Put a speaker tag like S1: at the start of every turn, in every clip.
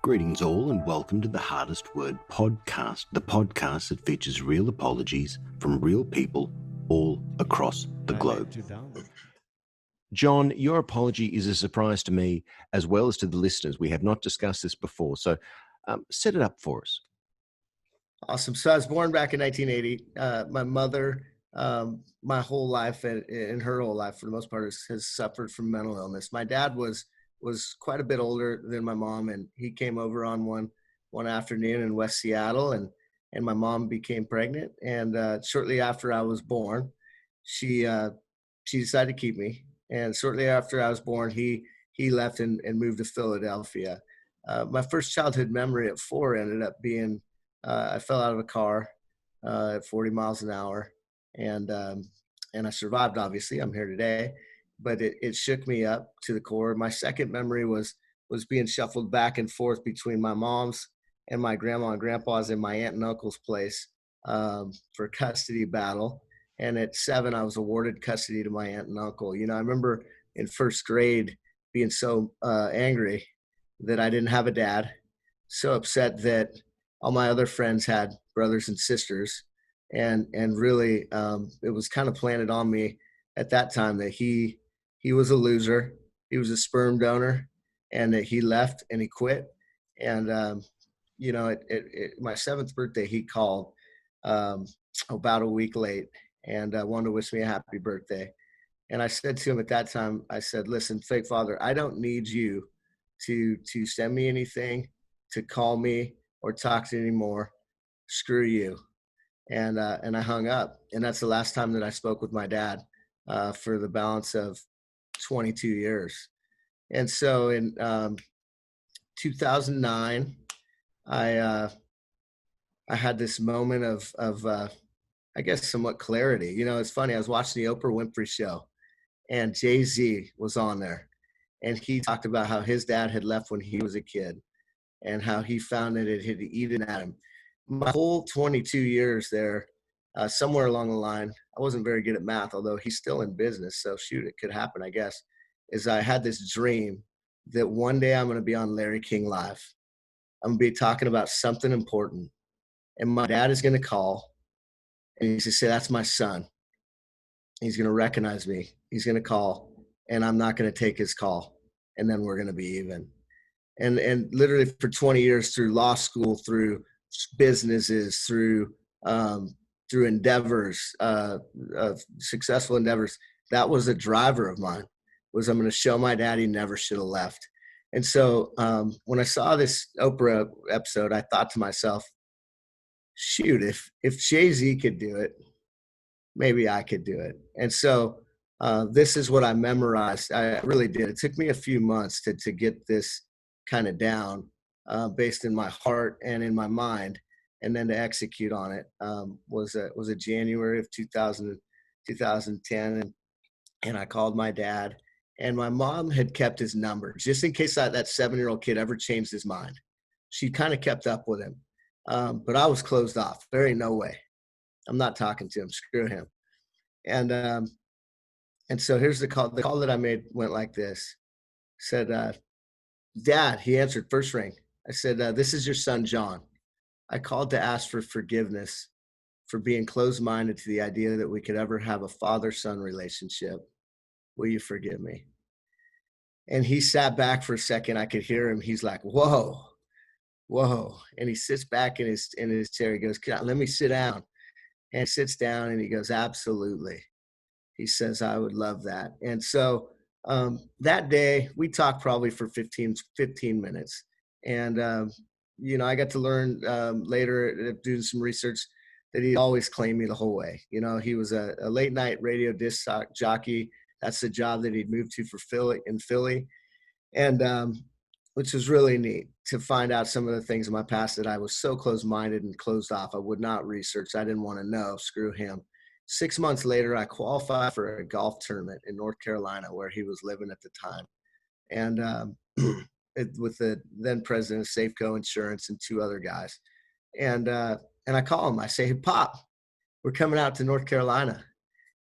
S1: Greetings all and welcome to the Hardest Word podcast, the podcast that features real apologies from real people all across the globe. John, your apology is a surprise to me as well as to the listeners. We have not discussed this before, so set it up for us.
S2: Awesome. So I was born back in 1980. My mother, my whole life and her whole life for the most part has suffered from mental illness. My dad was quite a bit older than my mom, and he came over on one afternoon in West Seattle, and my mom became pregnant. And shortly after I was born, she decided to keep me. And shortly after I was born, he left and moved to Philadelphia. My first childhood memory at 4 ended up being I fell out of a car at 40 miles an hour, and I survived. Obviously, I'm here today, but it shook me up to the core. My second memory was being shuffled back and forth between my mom's and my grandma and grandpa's and my aunt and uncle's place for custody battle. And at 7, I was awarded custody to my aunt and uncle. You know, I remember in first grade being so angry that I didn't have a dad, so upset that all my other friends had brothers and sisters, and really it was kind of planted on me at that time that he was a loser, he was a sperm donor, and that he left and he quit. And you know, my 7th birthday, he called about a week late and wanted to wish me a happy birthday. And I said to him at that time, I said, "Listen, fake father, I don't need you to send me anything, to call me or talk to anymore. Screw you." And I hung up. And that's the last time that I spoke with my dad for the balance of 22 years. And so in 2009, I had this moment of I guess somewhat clarity. You know, it's funny. I was watching the Oprah Winfrey show, and Jay-Z was on there, and he talked about how his dad had left when he was a kid, and how he found that it had eaten at him. My whole 22 years there, somewhere along the line, I wasn't very good at math, although he's still in business, so shoot, it could happen, I guess, is I had this dream that one day I'm going to be on Larry King Live. I'm going to be talking about something important, and my dad is going to call, and he's going to say, "That's my son." He's going to recognize me. He's going to call, and I'm not going to take his call, and then we're going to be even. And literally for 20 years, through law school, through businesses, through endeavors, successful endeavors, that was a driver of mine, was I'm going to show my dad he never should have left. And so when I saw this Oprah episode, I thought to myself, shoot, if Jay-Z could do it, maybe I could do it. And so this is what I memorized. I really did. It took me a few months to get this kind of down based in my heart and in my mind, and then to execute on it was a January of 2010, and I called my dad, and my mom had kept his number just in case that 7-year-old kid ever changed his mind. She kind of kept up with him, but I was closed off. There ain't no way. I'm not talking to him. Screw him. And so here's the call. The call that I made went like this. Said, "Dad," he answered, first ring. I said, "This is your son, John. I called to ask for forgiveness for being closed-minded to the idea that we could ever have a father-son relationship. Will you forgive me?" And he sat back for a second. I could hear him. He's like, "Whoa, whoa." And he sits back in his chair. He goes, "Let me sit down." And he sits down and he goes, "Absolutely." He says, "I would love that." And so that day we talked probably for 15 minutes. And, you know, I got to learn later doing some research that he always claimed me the whole way. You know, he was a late night radio disc jockey. That's the job that he'd moved to in Philly. And which was really neat to find out some of the things in my past that I was so closed-minded and closed off. I would not research. I didn't want to know. Screw him. 6 months later, I qualified for a golf tournament in North Carolina where he was living at the time. And with the then president of Safeco Insurance and 2 other guys. And I call him. I say, "Hey, Pop, we're coming out to North Carolina."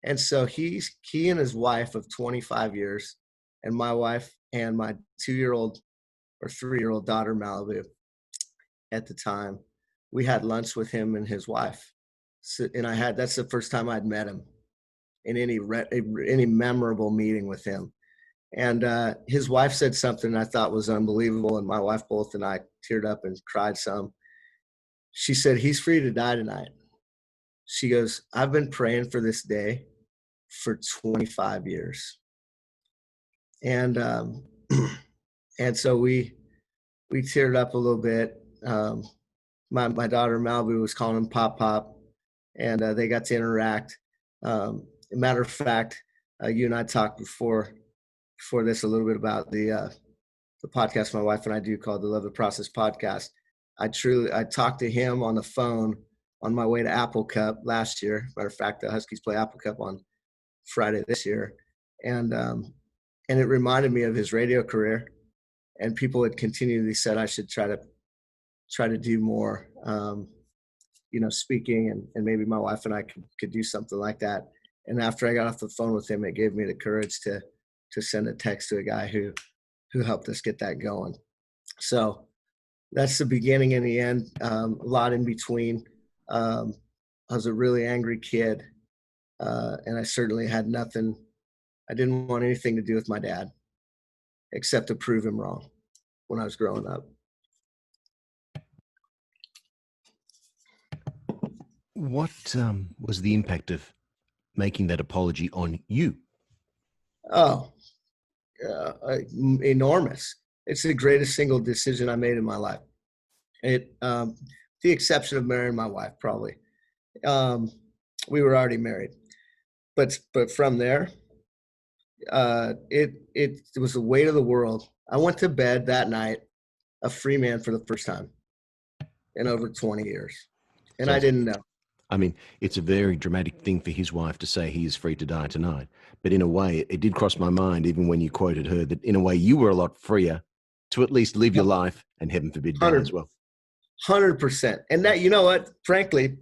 S2: And so he and his wife of 25 years, and my wife and my 2-year-old or 3-year-old daughter, Malibu, at the time. We had lunch with him and his wife. So, and that's the first time I'd met him in any memorable meeting with him. And his wife said something I thought was unbelievable, and my wife both and I teared up and cried some. She said, "He's free to die tonight." She goes, "I've been praying for this day for 25 years." And and so we teared up a little bit. My daughter Malibu was calling him Pop Pop, and they got to interact. Matter of fact, you and I talked before this a little bit about the podcast my wife and I do called the Love the Process podcast. I talked to him on the phone on my way to Apple Cup last year. Matter of fact, the Huskies play Apple Cup on Friday this year, and it reminded me of his radio career. And people had continually said I should try to do more, speaking, and maybe my wife and I could do something like that. And after I got off the phone with him, it gave me the courage to send a text to a guy who helped us get that going. So that's the beginning and the end. A lot in between. I was a really angry kid, and I certainly had nothing. I didn't want anything to do with my dad, except to prove him wrong when I was growing up.
S1: What was the impact of making that apology on you?
S2: Oh, enormous. It's the greatest single decision I made in my life. The exception of marrying my wife, probably. We were already married, but from there, it was the weight of the world. I went to bed that night a free man for the first time in over 20 years, and I didn't know.
S1: I mean, it's a very dramatic thing for his wife to say he is free to die tonight. But in a way, it did cross my mind, even when you quoted her, that in a way you were a lot freer to at least live your life and heaven forbid die as well.
S2: 100%. And that, you know what, frankly,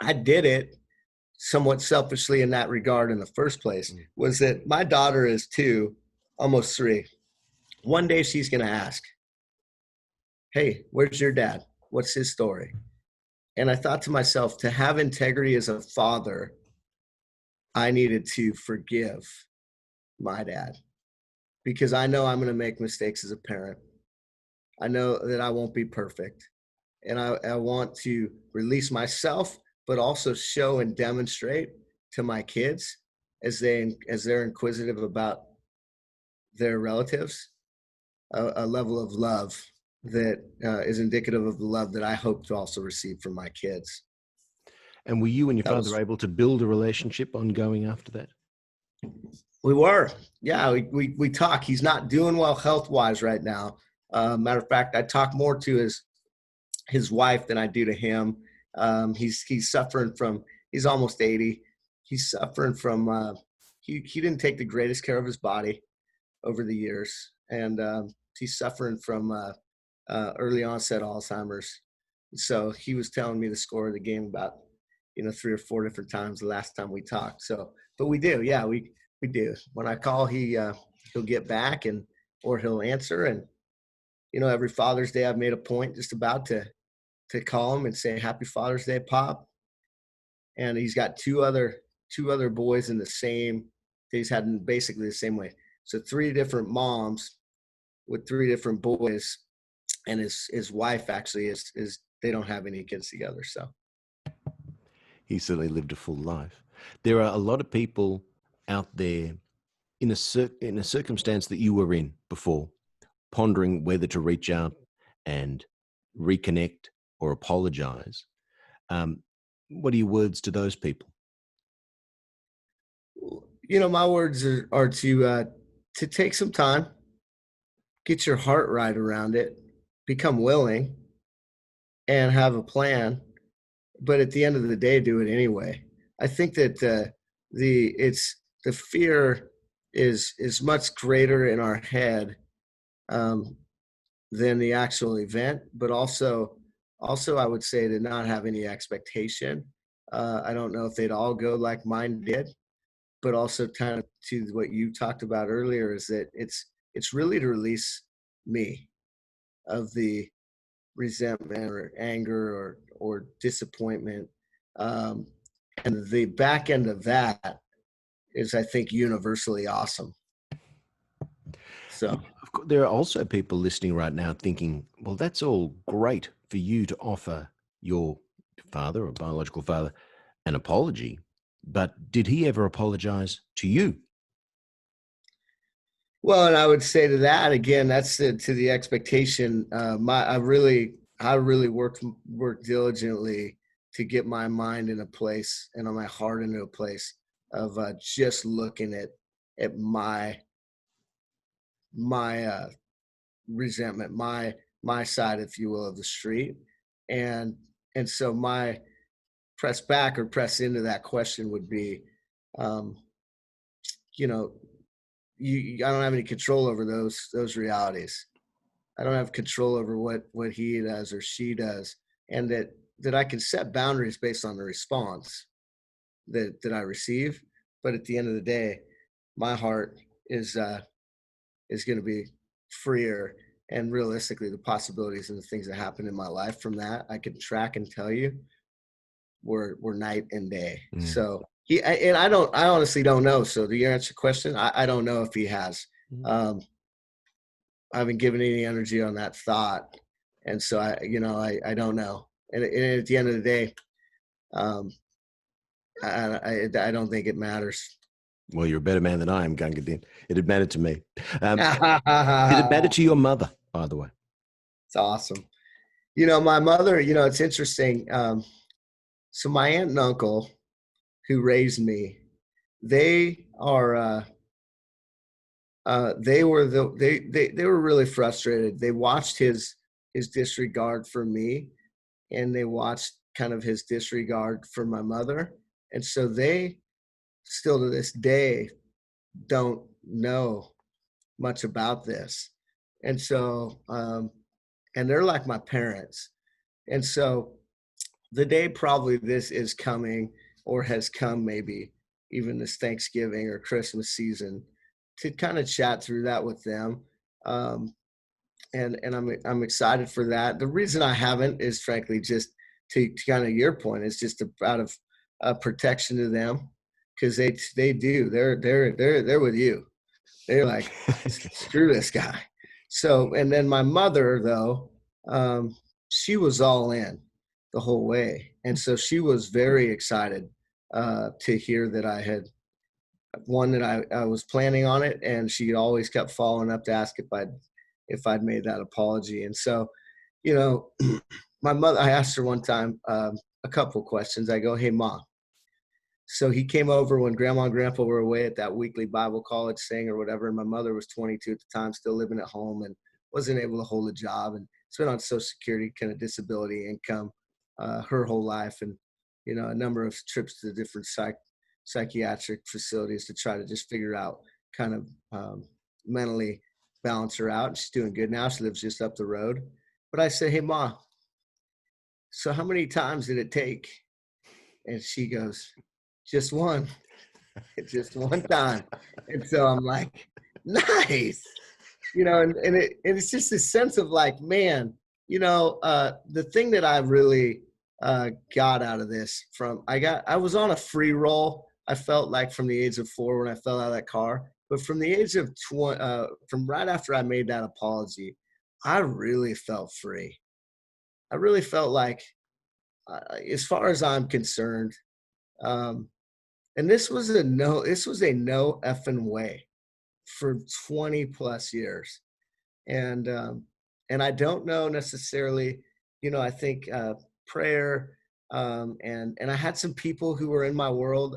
S2: I did it somewhat selfishly in that regard in the first place, was that my daughter is 2, almost 3. One day she's going to ask, "Hey, where's your dad? What's his story?" And I thought to myself, to have integrity as a father, I needed to forgive my dad, because I know I'm going to make mistakes as a parent. I know that I won't be perfect. And I want to release myself, but also show and demonstrate to my kids as they're inquisitive about their relatives, a level of love that is indicative of the love that I hope to also receive from my kids.
S1: And were you and your father able to build a relationship ongoing after that?
S2: We were. Yeah, we talk. He's not doing well health-wise right now. Matter of fact, I talk more to his wife than I do to him. He's suffering from, he's almost 80. He's suffering from, he didn't take the greatest care of his body over the years. And he's suffering from early onset Alzheimer's. So he was telling me the score of the game about, 3 or 4 different times the last time we talked. So, but we do. Yeah, we do. When I call, he'll get back or he'll answer. And, every Father's Day I've made a point just about to call him and say, "Happy Father's Day, Pop." And he's got two other boys in the same, he's had in basically the same way. So 3 different moms with 3 different boys, and his wife actually is they don't have any kids together. So
S1: he certainly lived a full life. There are a lot of people out there in a circumstance that you were in before, pondering whether to reach out and reconnect or apologize. What are your words to those people?
S2: My words are to take some time, get your heart right around it, become willing, and have a plan. But at the end of the day, do it anyway. I think that the fear is much greater in our head than the actual event. But also I would say to not have any expectation. I don't know if they'd all go like mine did, but also kind of to what you talked about earlier, is that it's really to release me. the resentment or anger or disappointment. And the back end of that is, I think, universally awesome. So
S1: Of course, there are also people listening right now thinking, well, that's all great for you to offer your father or biological father an apology, but did he ever apologize to you?
S2: well, and I would say to that again, that's to the expectation. I really worked diligently to get my mind in a place and my heart into a place of just looking at my resentment, my side, if you will, of the street, and so my press back or press into that question would be, um, you know, I don't have any control over those realities. I don't have control over what he does or she does, and that I can set boundaries based on the response that I receive. But at the end of the day, my heart is going to be freer, and realistically, the possibilities and the things that happen in my life from that I can track and tell you were night and day.
S1: Mm.
S2: So I honestly don't know. So to answer your question, I don't know if he has. Um, I haven't given any energy on that thought, and so I don't know. And at the end of the day, um, I don't think it matters.
S1: Well, you're a better man than I am, Gunga Din. It mattered to me. Did it matter to your mother, by the way?
S2: It's awesome. My mother. It's interesting. So my aunt and uncle, who raised me, they are. They were they were really frustrated. They watched his disregard for me, and they watched kind of his disregard for my mother, and so they still to this day don't know much about this, and so and they're like my parents, and so the day probably this is coming or has come, maybe even this Thanksgiving or Christmas season, to kind of chat through that with them. Um, and I'm excited for that. The reason I haven't is frankly just to kind of your point, is just out of protection to them, because they're with you. They're like, screw this guy. So, and then my mother though, she was all in the whole way, and so she was very excited to hear that I had one, that I was planning on it, and she always kept following up to ask if I'd made that apology. And so, you know, my mother, I asked her one time a couple questions. I go, "Hey, Mom." So he came over when Grandma and Grandpa were away at that weekly Bible college thing or whatever, and my mother was 22 at the time, still living at home, and wasn't able to hold a job, and it's been on Social Security, kind of disability income, her whole life, and a number of trips to different psychiatric facilities to try to just figure out, kind of mentally balance her out. She's doing good now. She lives just up the road. But I said, "Hey, Ma, so how many times did it take?" And she goes, "Just one." Just one time. And so I'm like, nice. And it's just a sense of like, man, the thing that I really got out of this I was on a free roll. I felt like from the age of 4 when I fell out of that car, but from the age of 20, from right after I made that apology, I really felt free. I really felt like, as far as I'm concerned, um, and this was a no effing way for 20 plus years. And I don't know necessarily, I think prayer, and I had some people who were in my world.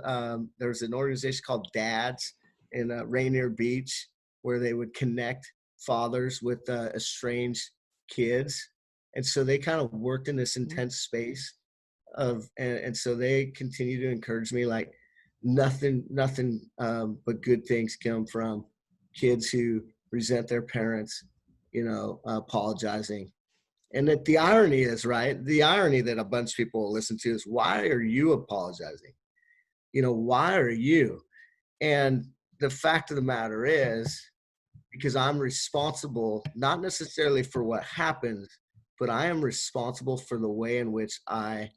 S2: There's an organization called Dads in Rainier Beach, where they would connect fathers with estranged kids. And so they kind of worked in this intense space and so they continue to encourage me, like, nothing but good things come from kids who resent their parents, apologizing. And that the irony is, right, the irony that a bunch of people will listen to is, why are you apologizing? Why are you? And the fact of the matter is, because I'm responsible, not necessarily for what happens, but I am responsible for the way in which I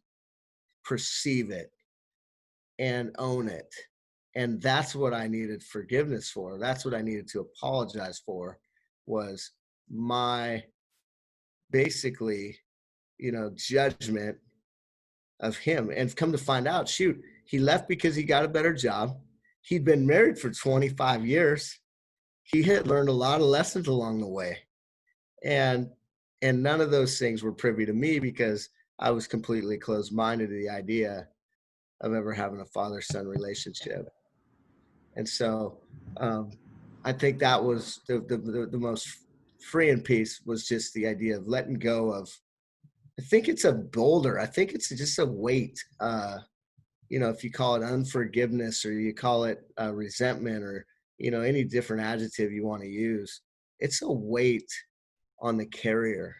S2: perceive it and own it. And that's what I needed forgiveness for. That's what I needed to apologize for, was my basically, judgment of him. And come to find out, shoot, he left because he got a better job. He'd been married for 25 years. He had learned a lot of lessons along the way. And none of those things were privy to me because I was completely closed-minded to the idea of ever having a father-son relationship. And so I think that was the most freeing piece, was just the idea of letting go of, I think it's a boulder. I think it's just a weight. If you call it unforgiveness, or you call it resentment, or, any different adjective you want to use, it's a weight on the carrier.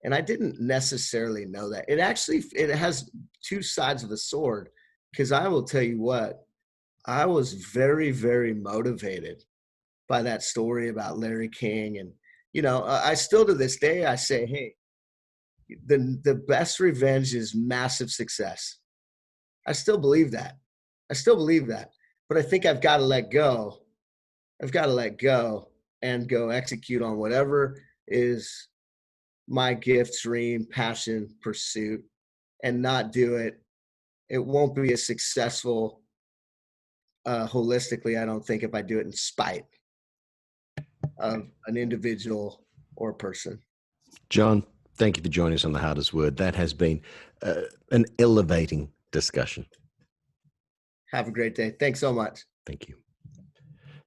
S2: And I didn't necessarily know that. It has two sides of the sword, because I will tell you what, I was very, very motivated by that story about Larry King. And, I still to this day, I say, hey, the best revenge is massive success. I still believe that. But I think I've got to let go. And go execute on whatever is my gift, dream, passion, pursuit, and not do it. It won't be as successful holistically, I don't think, if I do it in spite of an individual or person.
S1: John, thank you for joining us on The Hardest Word. That has been an elevating discussion.
S2: Have a great day. Thanks so much.
S1: Thank you.